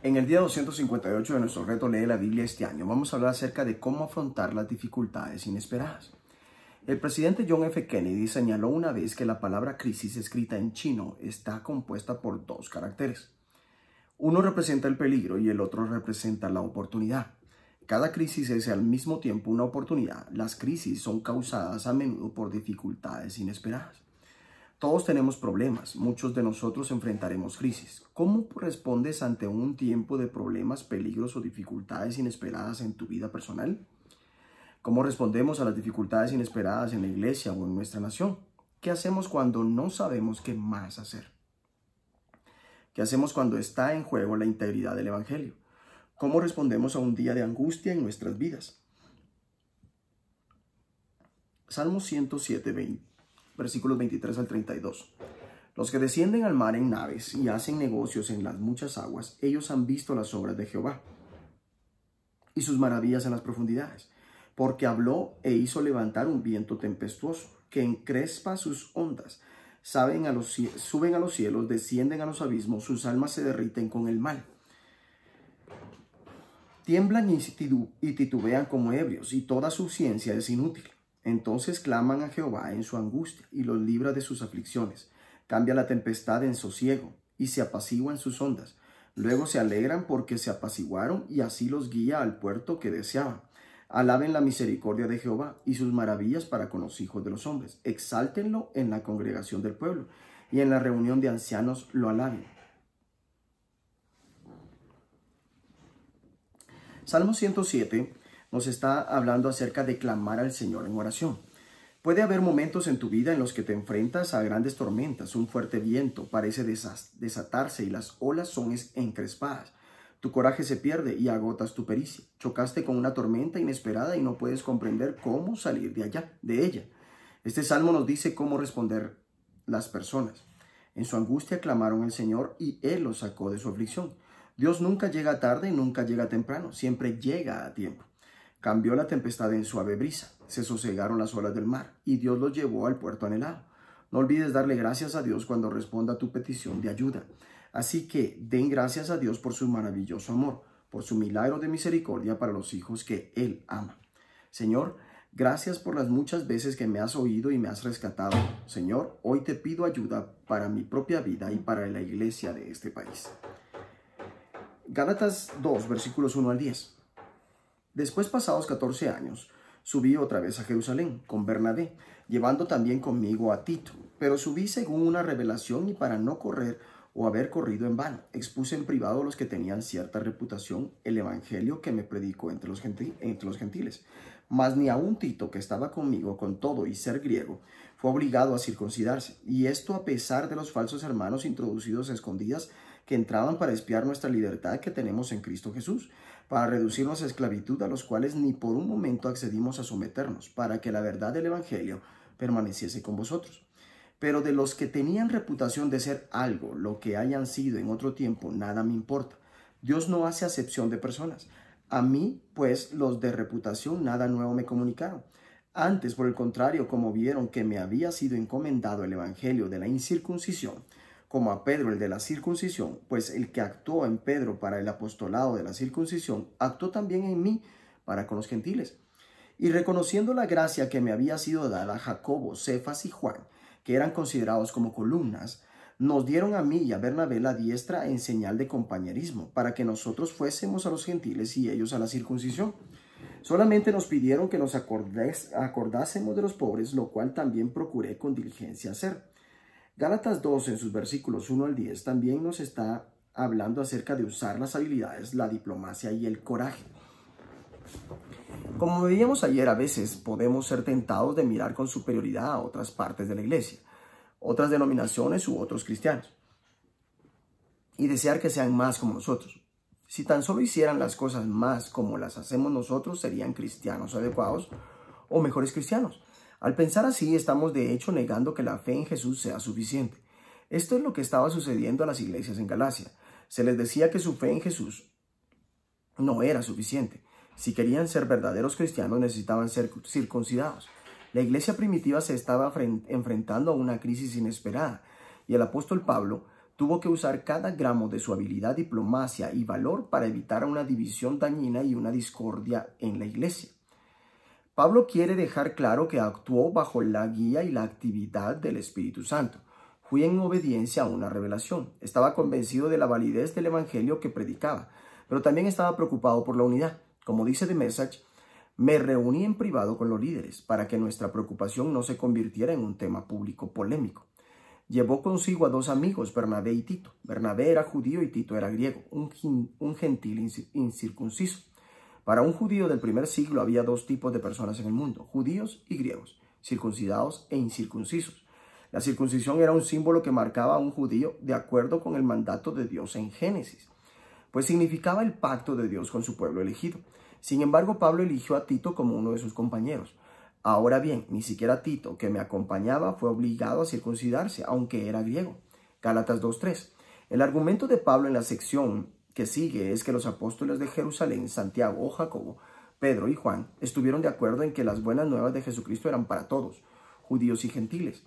En el día 258 de nuestro reto Lee la Biblia este año, vamos a hablar acerca de cómo afrontar las dificultades inesperadas. El presidente John F. Kennedy señaló una vez que la palabra crisis escrita en chino está compuesta por dos caracteres. Uno representa el peligro y el otro representa la oportunidad. Cada crisis es al mismo tiempo una oportunidad. Las crisis son causadas a menudo por dificultades inesperadas. Todos tenemos problemas, muchos de nosotros enfrentaremos crisis. ¿Cómo respondes ante un tiempo de problemas, peligros o dificultades inesperadas en tu vida personal? ¿Cómo respondemos a las dificultades inesperadas en la iglesia o en nuestra nación? ¿Qué hacemos cuando no sabemos qué más hacer? ¿Qué hacemos cuando está en juego la integridad del Evangelio? ¿Cómo respondemos a un día de angustia en nuestras vidas? Salmo 107, versículos 23 al 32. Los que descienden al mar en naves y hacen negocios en las muchas aguas, ellos han visto las obras de Jehová y sus maravillas en las profundidades, porque habló e hizo levantar un viento tempestuoso que encrespa sus ondas. Suben a los cielos, descienden a los abismos, sus almas se derriten con el mal. Tiemblan y titubean como ebrios, y toda su ciencia es inútil. Entonces claman a Jehová en su angustia y los libra de sus aflicciones. Cambia la tempestad en sosiego y se apaciguan sus ondas. Luego se alegran porque se apaciguaron y así los guía al puerto que deseaban. Alaben la misericordia de Jehová y sus maravillas para con los hijos de los hombres. Exáltenlo en la congregación del pueblo y en la reunión de ancianos lo alaben. Salmo 107 nos está hablando acerca de clamar al Señor en oración. Puede haber momentos en tu vida en los que te enfrentas a grandes tormentas, un fuerte viento parece desatarse y las olas son encrespadas. Tu coraje se pierde y agotas tu pericia. Chocaste con una tormenta inesperada y no puedes comprender cómo salir de ella. Este salmo nos dice cómo responder las personas. En su angustia clamaron al Señor y Él los sacó de su aflicción. Dios nunca llega tarde y nunca llega temprano, siempre llega a tiempo. Cambió la tempestad en suave brisa, se sosegaron las olas del mar y Dios los llevó al puerto anhelado. No olvides darle gracias a Dios cuando responda a tu petición de ayuda. Así que den gracias a Dios por su maravilloso amor, por su milagro de misericordia para los hijos que Él ama. Señor, gracias por las muchas veces que me has oído y me has rescatado. Señor, hoy te pido ayuda para mi propia vida y para la iglesia de este país. Gálatas 2, versículos 1 al 10. Después, pasados 14 años, subí otra vez a Jerusalén con Bernabé, llevando también conmigo a Tito. Pero subí según una revelación y para no correr o haber corrido en vano. Expuse en privado a los que tenían cierta reputación el evangelio que me predicó entre los gentiles. Mas ni aun Tito, que estaba conmigo con todo y ser griego, fue obligado a circuncidarse. Y esto a pesar de los falsos hermanos introducidos a escondidas que entraban para espiar nuestra libertad que tenemos en Cristo Jesús, para reducirnos a esclavitud, a los cuales ni por un momento accedimos a someternos, para que la verdad del evangelio permaneciese con vosotros. Pero de los que tenían reputación de ser algo, lo que hayan sido en otro tiempo, nada me importa. Dios no hace acepción de personas. A mí, pues, los de reputación nada nuevo me comunicaron. Antes, por el contrario, como vieron que me había sido encomendado el evangelio de la incircuncisión, como a Pedro el de la circuncisión, pues el que actuó en Pedro para el apostolado de la circuncisión, actuó también en mí para con los gentiles. Y reconociendo la gracia que me había sido dada, Jacobo, Cefas y Juan, que eran considerados como columnas, nos dieron a mí y a Bernabé la diestra en señal de compañerismo, para que nosotros fuésemos a los gentiles y ellos a la circuncisión. Solamente nos pidieron que nos acordásemos de los pobres, lo cual también procuré con diligencia hacer. Gálatas 2, en sus versículos 1 al 10, también nos está hablando acerca de usar las habilidades, la diplomacia y el coraje. Como veíamos ayer, a veces podemos ser tentados de mirar con superioridad a otras partes de la iglesia, otras denominaciones u otros cristianos, y desear que sean más como nosotros. Si tan solo hicieran las cosas más como las hacemos nosotros, serían cristianos adecuados o mejores cristianos. Al pensar así, estamos de hecho negando que la fe en Jesús sea suficiente. Esto es lo que estaba sucediendo a las iglesias en Galacia. Se les decía que su fe en Jesús no era suficiente. Si querían ser verdaderos cristianos, necesitaban ser circuncidados. La iglesia primitiva se estaba enfrentando a una crisis inesperada y el apóstol Pablo Tuvo que usar cada gramo de su habilidad, diplomacia y valor para evitar una división dañina y una discordia en la iglesia. Pablo quiere dejar claro que actuó bajo la guía y la actividad del Espíritu Santo. Fui en obediencia a una revelación. Estaba convencido de la validez del evangelio que predicaba, pero también estaba preocupado por la unidad. Como dice The Message, me reuní en privado con los líderes para que nuestra preocupación no se convirtiera en un tema público polémico. Llevó consigo a 2 amigos, Bernabé y Tito. Bernabé era judío y Tito era griego, un gentil incircunciso. Para un judío del primer siglo había 2 tipos de personas en el mundo, judíos y griegos, circuncidados e incircuncisos. La circuncisión era un símbolo que marcaba a un judío de acuerdo con el mandato de Dios en Génesis, pues significaba el pacto de Dios con su pueblo elegido. Sin embargo, Pablo eligió a Tito como uno de sus compañeros. Ahora bien, ni siquiera Tito, que me acompañaba, fue obligado a circuncidarse, aunque era griego. Gálatas 2:3. El argumento de Pablo en la sección que sigue es que los apóstoles de Jerusalén, Santiago o Jacobo, Pedro y Juan, estuvieron de acuerdo en que las buenas nuevas de Jesucristo eran para todos, judíos y gentiles,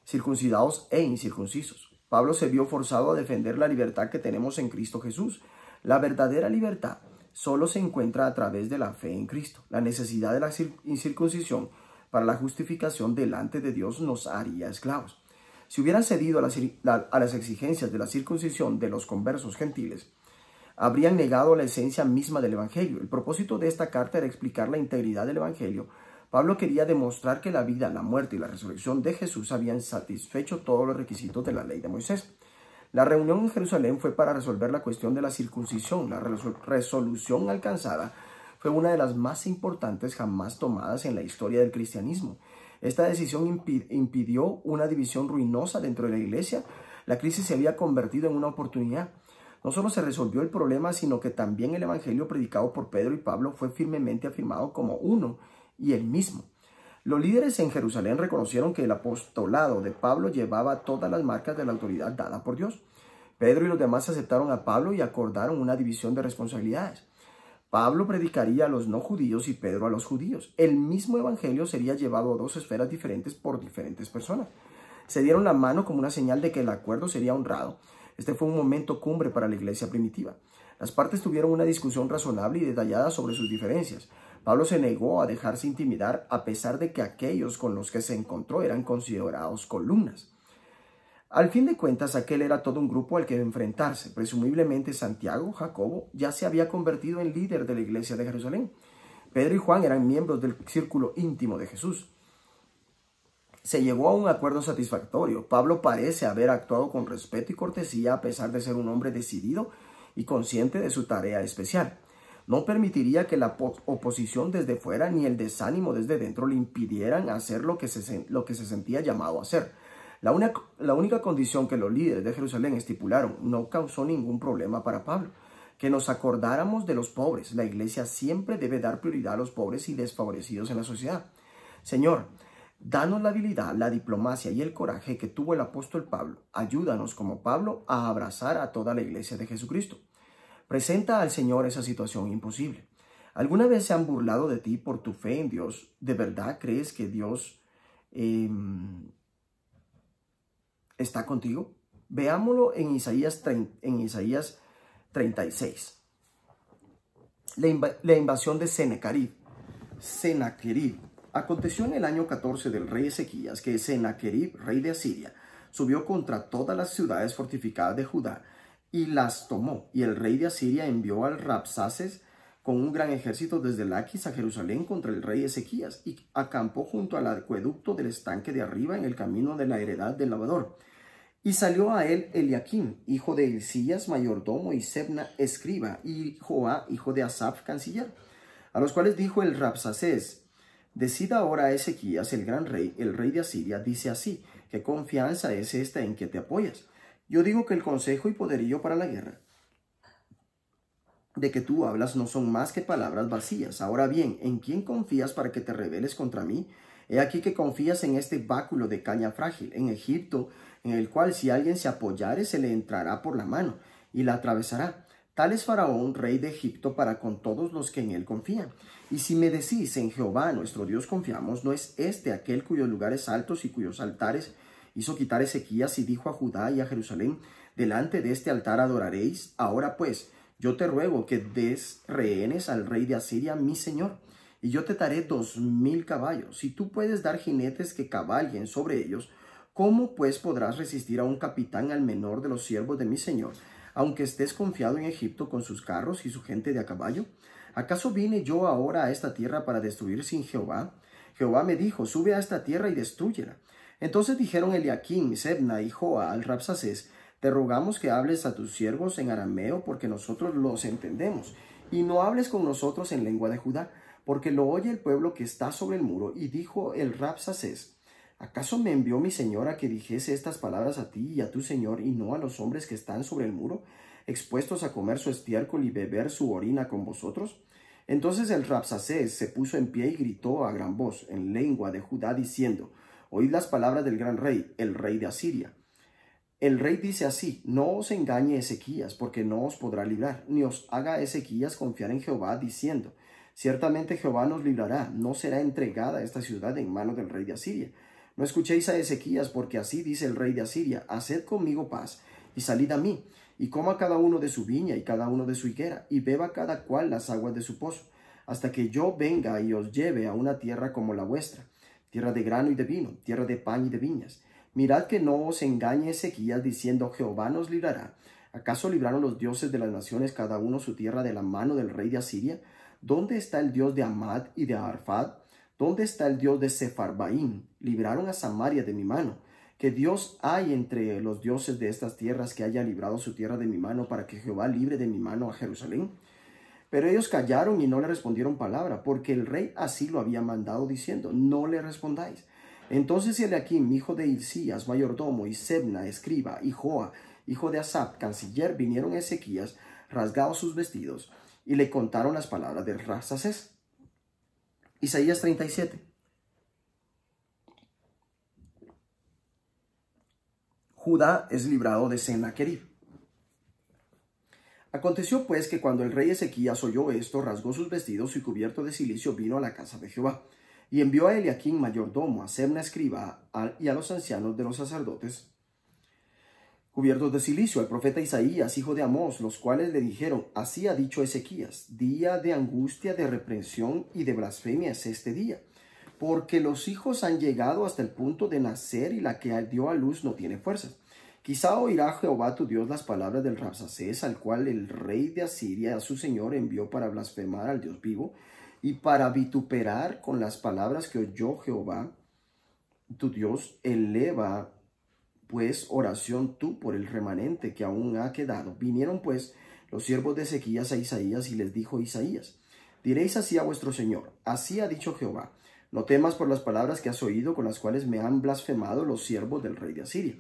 circuncidados e incircuncisos. Pablo se vio forzado a defender la libertad que tenemos en Cristo Jesús. La verdadera libertad solo se encuentra a través de la fe en Cristo. La necesidad de la incircuncisión para la justificación delante de Dios nos haría esclavos. Si hubieran cedido a las exigencias de la circuncisión de los conversos gentiles, habrían negado la esencia misma del Evangelio. El propósito de esta carta era explicar la integridad del Evangelio. Pablo quería demostrar que la vida, la muerte y la resurrección de Jesús habían satisfecho todos los requisitos de la ley de Moisés. La reunión en Jerusalén fue para resolver la cuestión de la circuncisión. La resolución alcanzada fue una de las más importantes jamás tomadas en la historia del cristianismo. Esta decisión impidió una división ruinosa dentro de la iglesia. La crisis se había convertido en una oportunidad. No solo se resolvió el problema, sino que también el evangelio predicado por Pedro y Pablo fue firmemente afirmado como uno y el mismo. Los líderes en Jerusalén reconocieron que el apostolado de Pablo llevaba todas las marcas de la autoridad dada por Dios. Pedro y los demás aceptaron a Pablo y acordaron una división de responsabilidades. Pablo predicaría a los no judíos y Pedro a los judíos. El mismo evangelio sería llevado a 2 esferas diferentes por diferentes personas. Se dieron la mano como una señal de que el acuerdo sería honrado. Este fue un momento cumbre para la iglesia primitiva. Las partes tuvieron una discusión razonable y detallada sobre sus diferencias. Pablo se negó a dejarse intimidar a pesar de que aquellos con los que se encontró eran considerados columnas. Al fin de cuentas, aquel era todo un grupo al que enfrentarse. Presumiblemente Santiago, Jacobo, ya se había convertido en líder de la iglesia de Jerusalén. Pedro y Juan eran miembros del círculo íntimo de Jesús. Se llegó a un acuerdo satisfactorio. Pablo parece haber actuado con respeto y cortesía a pesar de ser un hombre decidido y consciente de su tarea especial. No permitiría que la oposición desde fuera ni el desánimo desde dentro le impidieran hacer lo que se sentía llamado a hacer. La única condición que los líderes de Jerusalén estipularon no causó ningún problema para Pablo: que nos acordáramos de los pobres. La iglesia siempre debe dar prioridad a los pobres y desfavorecidos en la sociedad. Señor, danos la habilidad, la diplomacia y el coraje que tuvo el apóstol Pablo. Ayúdanos como Pablo a abrazar a toda la iglesia de Jesucristo. Presenta al Señor esa situación imposible. ¿Alguna vez se han burlado de ti por tu fe en Dios? ¿De verdad crees que Dios está contigo? Veámoslo en Isaías 36. La invasión de Sennacherib. Aconteció en el año 14 del rey Ezequías que Sennacherib, rey de Asiria, subió contra todas las ciudades fortificadas de Judá y las tomó. Y el rey de Asiria envió al Rabsaces con un gran ejército desde Laquis a Jerusalén contra el rey Ezequías y acampó junto al acueducto del estanque de arriba en el camino de la heredad del lavador. Y salió a él Eliaquim, hijo de Hilcías, mayordomo, y Sebna, escriba, y Joá, hijo de Asaph, canciller, a los cuales dijo el Rabsaces: decida ahora a Ezequías, el gran rey, el rey de Asiria, dice así: ¿qué confianza es esta en que te apoyas? Yo digo que el consejo y poderío para la guerra de que tú hablas no son más que palabras vacías. Ahora bien, ¿en quién confías para que te rebeles contra mí? He aquí que confías en este báculo de caña frágil, en Egipto, en el cual si alguien se apoyare se le entrará por la mano y la atravesará. Tal es Faraón, rey de Egipto, para con todos los que en él confían. Y si me decís: en Jehová nuestro Dios confiamos, ¿no es este aquel cuyos lugares altos y cuyos altares hizo quitar Ezequías y dijo a Judá y a Jerusalén: delante de este altar adoraréis. Ahora pues, yo te ruego que des rehenes al rey de Asiria, mi señor, y yo te daré 2000 caballos. Si tú puedes dar jinetes que cabalguen sobre ellos, ¿cómo pues podrás resistir a un capitán, al menor de los siervos de mi señor, aunque estés confiado en Egipto con sus carros y su gente de a caballo? ¿Acaso vine yo ahora a esta tierra para destruir sin Jehová? Jehová me dijo, sube a esta tierra y destrúyela. Entonces dijeron Eliaquim, Sebna y Joa al Rabsacés, te rogamos que hables a tus siervos en arameo, porque nosotros los entendemos, y no hables con nosotros en lengua de Judá, porque lo oye el pueblo que está sobre el muro. Y dijo el Rabsacés, ¿acaso me envió mi señor a que dijese estas palabras a ti y a tu señor, y no a los hombres que están sobre el muro, expuestos a comer su estiércol y beber su orina con vosotros? Entonces el Rabsacés se puso en pie y gritó a gran voz en lengua de Judá, diciendo, oíd las palabras del gran rey, el rey de Asiria. El rey dice así, no os engañe Ezequías, porque no os podrá librar, ni os haga Ezequías confiar en Jehová, diciendo, ciertamente Jehová nos librará, no será entregada esta ciudad en mano del rey de Asiria. No escuchéis a Ezequías, porque así dice el rey de Asiria, haced conmigo paz, y salid a mí, y coma cada uno de su viña y cada uno de su higuera, y beba cada cual las aguas de su pozo, hasta que yo venga y os lleve a una tierra como la vuestra, tierra de grano y de vino, tierra de pan y de viñas. Mirad que no os engañe Ezequías diciendo, Jehová nos librará. ¿Acaso libraron los dioses de las naciones cada uno su tierra de la mano del rey de Asiria? ¿Dónde está el Dios de Amad y de Arfad? ¿Dónde está el Dios de Sefarbaim? Libraron a Samaria de mi mano. ¿Qué Dios hay entre los dioses de estas tierras que haya librado su tierra de mi mano, para que Jehová libre de mi mano a Jerusalén? Pero ellos callaron y no le respondieron palabra, porque el rey así lo había mandado, diciendo, no le respondáis. Entonces Eliaquim, hijo de Hilcías, mayordomo, y Sebna, escriba, y Joa, hijo de Asaph, canciller, vinieron a Ezequías, rasgados sus vestidos, y le contaron las palabras del Rabsacés. Isaías 37. Judá es librado de Sennacherib. Aconteció pues que cuando el rey Ezequías oyó esto, rasgó sus vestidos y cubierto de cilicio vino a la casa de Jehová. Y envió a Eliaquim mayordomo, a Sebna escriba y a los ancianos de los sacerdotes, cubiertos de cilicio, al profeta Isaías, hijo de Amós, los cuales le dijeron, así ha dicho Ezequías, día de angustia, de reprensión y de blasfemia es este día, porque los hijos han llegado hasta el punto de nacer y la que dio a luz no tiene fuerzas. Quizá oirá Jehová tu Dios las palabras del Rabsacés, al cual el rey de Asiria a su señor envió para blasfemar al Dios vivo, y para vituperar con las palabras que oyó Jehová, tu Dios. Eleva pues oración tú por el remanente que aún ha quedado. Vinieron pues los siervos de Ezequías a Isaías, y les dijo Isaías, diréis así a vuestro señor, así ha dicho Jehová, no temas por las palabras que has oído, con las cuales me han blasfemado los siervos del rey de Asiria.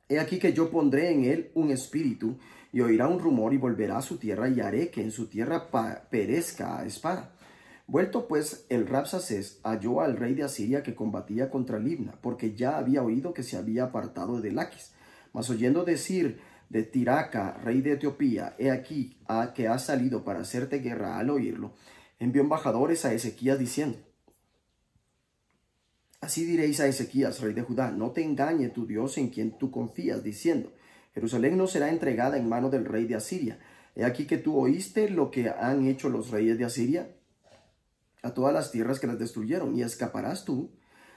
He aquí que yo pondré en él un espíritu, y oirá un rumor, y volverá a su tierra, y haré que en su tierra perezca a espada. Vuelto pues el Rabsacés, halló al rey de Asiria que combatía contra Libna, porque ya había oído que se había apartado de Laquis. Mas oyendo decir de Tiraca, rey de Etiopía, he aquí que ha salido para hacerte guerra, al oírlo, envió embajadores a Ezequías diciendo, así diréis a Ezequías, rey de Judá, no te engañe tu Dios en quien tú confías, diciendo, Jerusalén no será entregada en mano del rey de Asiria. He aquí que tú oíste lo que han hecho los reyes de Asiria a todas las tierras que las destruyeron, y escaparás tú.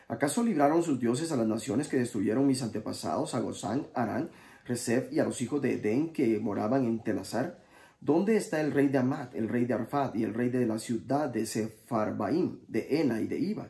¿Acaso libraron sus dioses a las naciones que destruyeron mis antepasados, a Gozán, Arán, Rezef y a los hijos de Edén que moraban en Telasar? ¿Dónde está el rey de Amad, el rey de Arfad y el rey de la ciudad de Sefarbaim, de Ena y de Iba?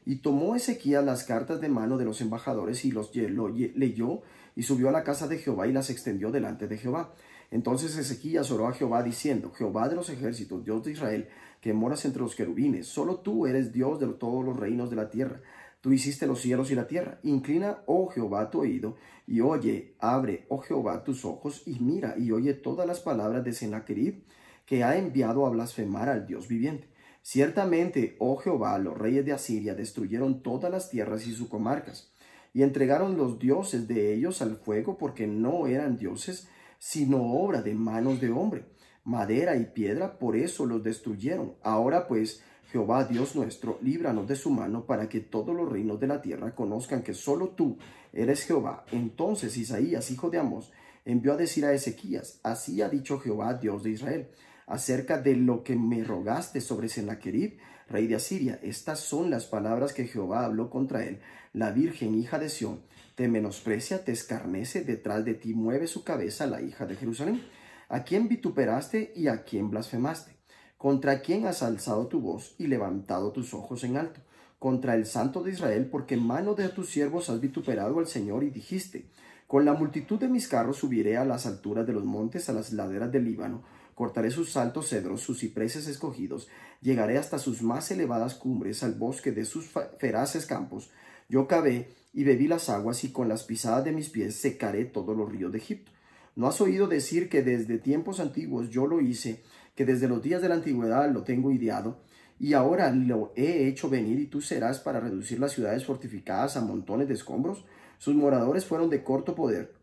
Y tomó Ezequías las cartas de mano de los embajadores y los leyó, y subió a la casa de Jehová y las extendió delante de Jehová. Entonces Ezequías oró a Jehová diciendo, Jehová de los ejércitos, Dios de Israel, que moras entre los querubines, solo tú eres Dios de todos los reinos de la tierra. Tú hiciste los cielos y la tierra. Inclina, oh Jehová, tu oído, y oye, abre, oh Jehová, tus ojos, y mira, y oye todas las palabras de Sennacherib, que ha enviado a blasfemar al Dios viviente. Ciertamente, oh Jehová, los reyes de Asiria destruyeron todas las tierras y sus comarcas, y entregaron los dioses de ellos al fuego, porque no eran dioses, sino obra de manos de hombre, madera y piedra, por eso los destruyeron. Ahora pues, Jehová Dios nuestro, líbranos de su mano, para que todos los reinos de la tierra conozcan que solo tú eres Jehová. Entonces Isaías, hijo de Amós, envió a decir a Ezequías: así ha dicho Jehová, Dios de Israel, acerca de lo que me rogaste sobre Sennacherib, rey de Asiria. Estas son las palabras que Jehová habló contra él. La virgen, hija de Sión, te menosprecia, te escarnece, detrás de ti mueve su cabeza la hija de Jerusalén. ¿A quién vituperaste y a quién blasfemaste? ¿Contra quién has alzado tu voz y levantado tus ojos en alto? Contra el Santo de Israel, porque en mano de tus siervos has vituperado al Señor y dijiste: con la multitud de mis carros subiré a las alturas de los montes, a las laderas del Líbano, cortaré sus altos cedros, sus cipreses escogidos, llegaré hasta sus más elevadas cumbres, al bosque de sus feraces campos. Yo cavé y bebí las aguas, y con las pisadas de mis pies secaré todos los ríos de Egipto. ¿No has oído decir que desde tiempos antiguos yo lo hice, que desde los días de la antigüedad lo tengo ideado? Y ahora lo he hecho venir, y tú serás para reducir las ciudades fortificadas a montones de escombros. Sus moradores fueron de corto poder,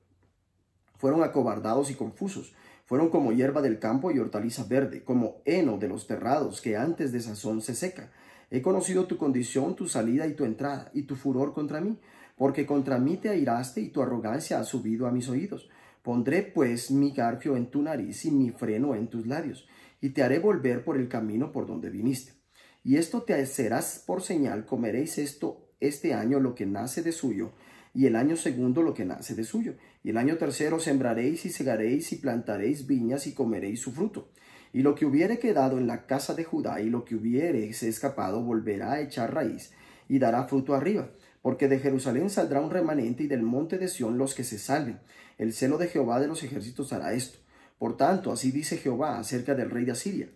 fueron acobardados y confusos, fueron como hierba del campo y hortaliza verde, como heno de los terrados que antes de sazón se seca. He conocido tu condición, tu salida y tu entrada, y tu furor contra mí, porque contra mí te airaste y tu arrogancia ha subido a mis oídos. Pondré pues mi garfio en tu nariz y mi freno en tus labios, y te haré volver por el camino por donde viniste. Y esto te serás por señal: comeréis este año lo que nace de suyo, y el año segundo lo que nace de suyo, y el año tercero sembraréis y segaréis y plantaréis viñas y comeréis su fruto. Y lo que hubiere quedado en la casa de Judá y lo que hubiere se escapado volverá a echar raíz y dará fruto arriba, porque de Jerusalén saldrá un remanente y del monte de Sión los que se salven. El celo de Jehová de los ejércitos hará esto. Por tanto, así dice Jehová acerca del rey de Asiria: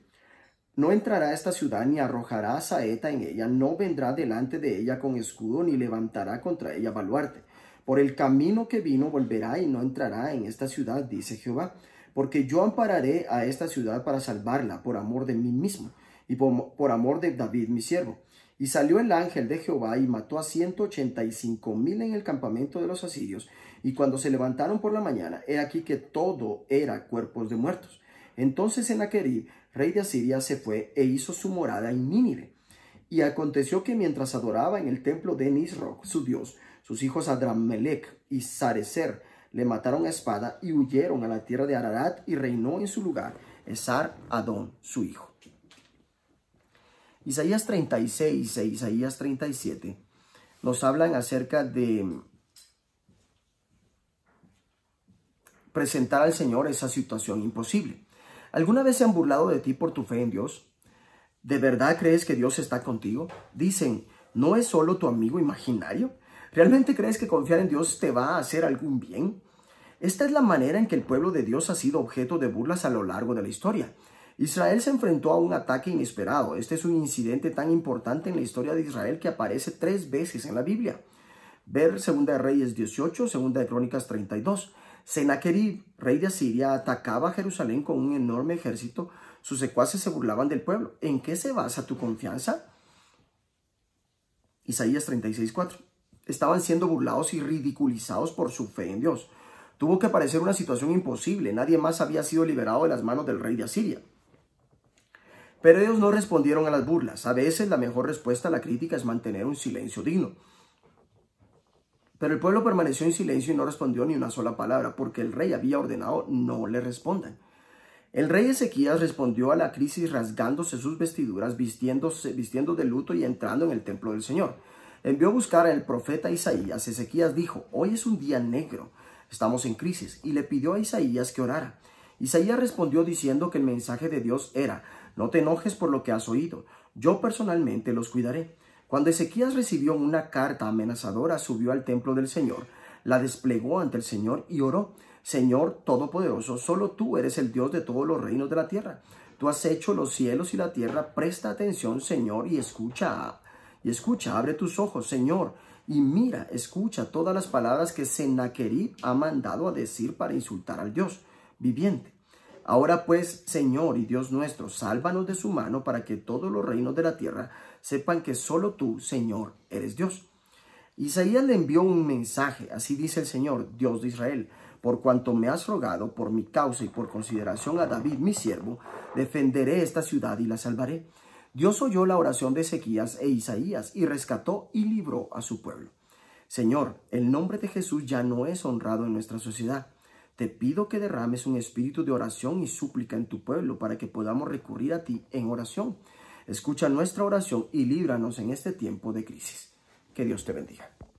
no entrará a esta ciudad, ni arrojará saeta en ella, no vendrá delante de ella con escudo, ni levantará contra ella baluarte. Por el camino que vino volverá y no entrará en esta ciudad, dice Jehová, porque yo ampararé a esta ciudad para salvarla, por amor de mí mismo, y por amor de David mi siervo. Y salió el ángel de Jehová y mató a 185,000 en el campamento de los asirios, y cuando se levantaron por la mañana, he aquí que todo era cuerpos de muertos. Entonces Sennacherib, rey de Asiria, se fue e hizo su morada en Nínive. Y aconteció que mientras adoraba en el templo de Nisroch, su dios, sus hijos Adramelech y Sarecer le mataron a espada y huyeron a la tierra de Ararat, y reinó en su lugar Esar-Adón, su hijo. Isaías 36 e Isaías 37 nos hablan acerca de presentar al Señor esa situación imposible. ¿Alguna vez se han burlado de ti por tu fe en Dios? ¿De verdad crees que Dios está contigo? Dicen: ¿no es solo tu amigo imaginario? ¿Realmente crees que confiar en Dios te va a hacer algún bien? Esta es la manera en que el pueblo de Dios ha sido objeto de burlas a lo largo de la historia. Israel se enfrentó a un ataque inesperado. Este es un incidente tan importante en la historia de Israel que aparece 3 veces en la Biblia. Ver 2 de Reyes 18, 2 de Crónicas 32. Sennacherib, rey de Asiria, atacaba a Jerusalén con un enorme ejército. Sus secuaces se burlaban del pueblo. ¿En qué se basa tu confianza? Isaías 36:4. Estaban siendo burlados y ridiculizados por su fe en Dios. Tuvo que parecer una situación imposible. Nadie más había sido liberado de las manos del rey de Asiria. Pero ellos no respondieron a las burlas. A veces la mejor respuesta a la crítica es mantener un silencio digno. Pero el pueblo permaneció en silencio y no respondió ni una sola palabra, porque el rey había ordenado no le respondan. El rey Ezequías respondió a la crisis rasgándose sus vestiduras, vistiendo de luto y entrando en el templo del Señor. Envió a buscar al profeta Isaías. Ezequías dijo: hoy es un día negro, estamos en crisis, y le pidió a Isaías que orara. Isaías respondió diciendo que el mensaje de Dios era: no te enojes por lo que has oído, yo personalmente los cuidaré. Cuando Ezequías recibió una carta amenazadora, subió al templo del Señor, la desplegó ante el Señor y oró: Señor Todopoderoso, solo tú eres el Dios de todos los reinos de la tierra. Tú has hecho los cielos y la tierra. Presta atención, Señor, y escucha, abre tus ojos, Señor, y mira, escucha todas las palabras que Sennacherib ha mandado a decir para insultar al Dios viviente. Ahora pues, Señor y Dios nuestro, sálvanos de su mano para que todos los reinos de la tierra sepan que solo tú, Señor, eres Dios. Isaías le envió un mensaje: así dice el Señor, Dios de Israel: por cuanto me has rogado por mi causa y por consideración a David mi siervo, defenderé esta ciudad y la salvaré. Dios oyó la oración de Ezequías e Isaías y rescató y libró a su pueblo. Señor, el nombre de Jesús ya no es honrado en nuestra sociedad. te pido que derrames un espíritu de oración y súplica en tu pueblo para que podamos recurrir a ti en oración. Escucha nuestra oración y líbranos en este tiempo de crisis. Que Dios te bendiga.